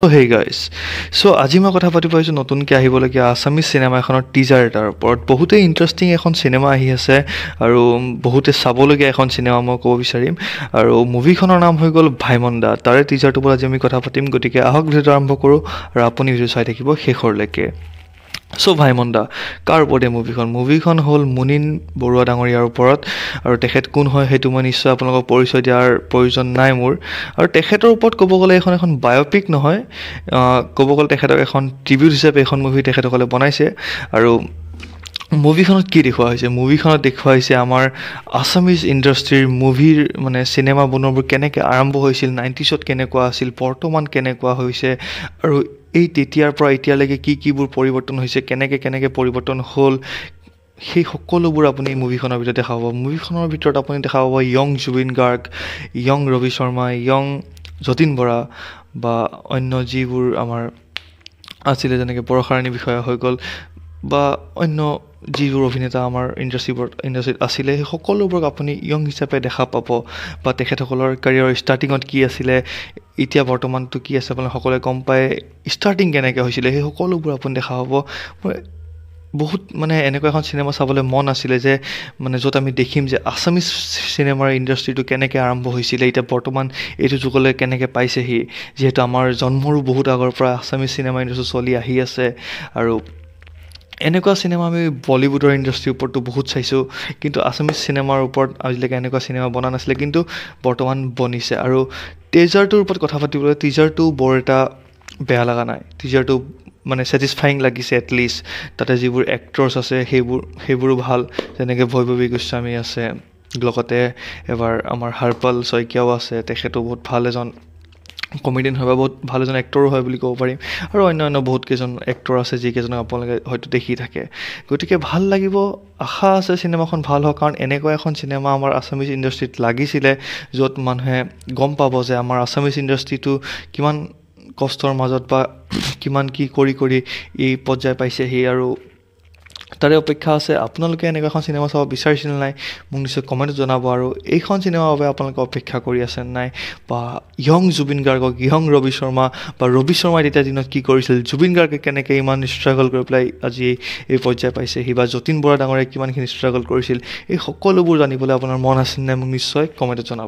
So hey guys, আজি মই কথা পাতিব আহিছোঁ নতুনকৈ আহিবলগীয়া আছামিজ চিনেমা এখনৰ টিজাৰ এটাৰ ওপৰত। বহুতেই ইণ্টাৰেষ্টিং এখন চিনেমা আহি আছে আৰু বহুতে চাবলগীয়া এখন চিনেমা মই ক'ব বিচাৰিম। আৰু মুভিখনৰ নাম হৈ গ'ল ভাইমন্দা। তাৰে টিজাৰটোৰ পৰা আজি আমি কথা পাতিম, গতিকে আহক ভিডিঅ'টো আৰম্ভ কৰোঁ আৰু আপুনি ভিডিঅ' চাই থাকিব শেষৰলৈকে। ভাইমন্দা কাৰ ওপৰতে মুভিখন হ'ল মুনীন বৰুৱা ডাঙৰীয়াৰ ওপৰত। আৰু তেখেত কোন হয় সেইটো মই নিশ্চয় আপোনালোকক পৰিচয় দিয়াৰ প্ৰয়োজন নাই মোৰ। আৰু তেখেতৰ ওপৰত ক'ব গ'লে এখন বায়'পিক নহয়, ক'ব গ'লে তেখেতক এখন ট্ৰিবিউট হিচাপে এখন মুভি তেখেতসকলে বনাইছে। আৰু মুভিখনত কি দেখুওৱা হৈছে? মুভিখনত দেখুওৱা হৈছে আমাৰ আছামিজ ইণ্ডাষ্ট্ৰীৰ মুভিৰ চিনেমা বনোৱাবোৰ কেনেকৈ আৰম্ভ হৈছিল, 90sত কেনেকুৱা আছিল, বৰ্তমান কেনেকুৱা হৈছে, আৰু এই তেতিয়াৰ পৰা এতিয়ালৈকে কিবোৰ পৰিৱৰ্তন হৈছে, কেনেকৈ পৰিৱৰ্তন হ'ল, সেই সকলোবোৰ আপুনি মুভিখনৰ ভিতৰত দেখা পাব। মুভিখনৰ ভিতৰত আপুনি দেখা পাব young Zubeen Garg, young Ravi Sharma, young Jatin Bora বা অন্য যিবোৰ আমাৰ আছিলে, যেনেকৈ পৰশাৰণী বিষয়া হৈ গ'ল বা অন্য যিবোৰ অভিনেতা আমাৰ ইণ্ডাষ্ট্ৰীত আছিলে, সেই সকলোবোৰক আপুনি য়ং হিচাপে দেখা পাব। বা তেখেতসকলৰ কেৰিয়াৰৰ ষ্টাৰ্টিঙত কি আছিলে, এতিয়া বৰ্তমানটো কি আছে আপোনালোকে সকলোৱে গম পায়। ষ্টাৰ্টিং কেনেকৈ হৈছিলে সেই সকলোবোৰ আপুনি দেখা পাব। মই বহুত এনেকুৱা এখন চিনেমা চাবলৈ মন আছিলে যে য'ত আমি দেখিম যে আছামিজ চিনেমাৰ ইণ্ডাষ্ট্ৰীটো কেনেকৈ আৰম্ভ হৈছিলে, এতিয়া বৰ্তমান এইটো যুগলৈ কেনেকৈ পাইছেহি, যিহেতু আমাৰ জন্মৰো বহুত আগৰ পৰা আছামিজ চিনেমা ইণ্ডাষ্ট্ৰী চলি আহি আছে। আৰু এনেকুৱা চিনেমা আমি বলিউডৰ ইণ্ডাষ্ট্ৰীৰ ওপৰতো বহুত চাইছোঁ, কিন্তু আছামিজ চিনেমাৰ ওপৰত আজিলৈকে এনেকুৱা চিনেমা বনা নাছিলে, কিন্তু বৰ্তমান বনিছে। আৰু টিজাৰটোৰ ওপৰত কথা পাতিবলৈ, টিজাৰটো বৰ এটা বেয়া লগা নাই। টিজাৰটো ছেটিছফাইং লাগিছে এটলিষ্ট। তাতে যিবোৰ এক্টৰ্ছ আছে সেইবোৰো ভাল, যেনেকৈ বৈভৱী গোস্বামী আছে, লগতে এবাৰ আমাৰ হৰপল শইকীয়াও আছে। তেখেতো বহুত ভাল এজন কমেডিয়ান হয় বা বহুত ভাল এজন এক্টৰো হয় বুলি ক'ব পাৰিম। আৰু অন্য বহুত কেইজন এক্টৰ আছে যিকেইজনক আপোনালোকে হয়তো দেখি থাকে। গতিকে ভাল লাগিব, আশা আছে চিনেমাখন ভাল হওক, কাৰণ এনেকুৱা এখন চিনেমা আমাৰ আছামিজ ইণ্ডাষ্ট্ৰীত লাগিছিলে য'ত মানুহে গম পাব যে আমাৰ আছামিজ ইণ্ডাষ্ট্ৰীটো কিমান কষ্টৰ মাজত বা কিমান কি কৰি এই পৰ্যায় পাইছেহি। আৰু তাৰে অপেক্ষা আছে। আপোনালোকে এনেকুৱা এখন চিনেমা চাব বিচাৰিছিল নাই মোক নিশ্চয় কমেণ্টত জনাব। আৰু এইখন চিনেমাৰ বাবে আপোনালোকে অপেক্ষা কৰি আছে নাই, বা য়ং জুবিন গাৰ্গক, য়ং ৰবি শৰ্মা বা ৰবি শৰ্মাই তেতিয়া দিনত কি কৰিছিল, জুবিন গাৰ্গে কেনেকৈ ইমান ষ্ট্ৰাগল কৰি পেলাই আজি এই পৰ্যায় পাইছেহি, বা যতীন বৰা ডাঙৰীয়াই কিমানখিনি ষ্ট্ৰাগল কৰিছিল, এই সকলোবোৰ জানিবলৈ আপোনাৰ মন আছিল নাই মোক নিশ্চয় কমেণ্টত জনাব।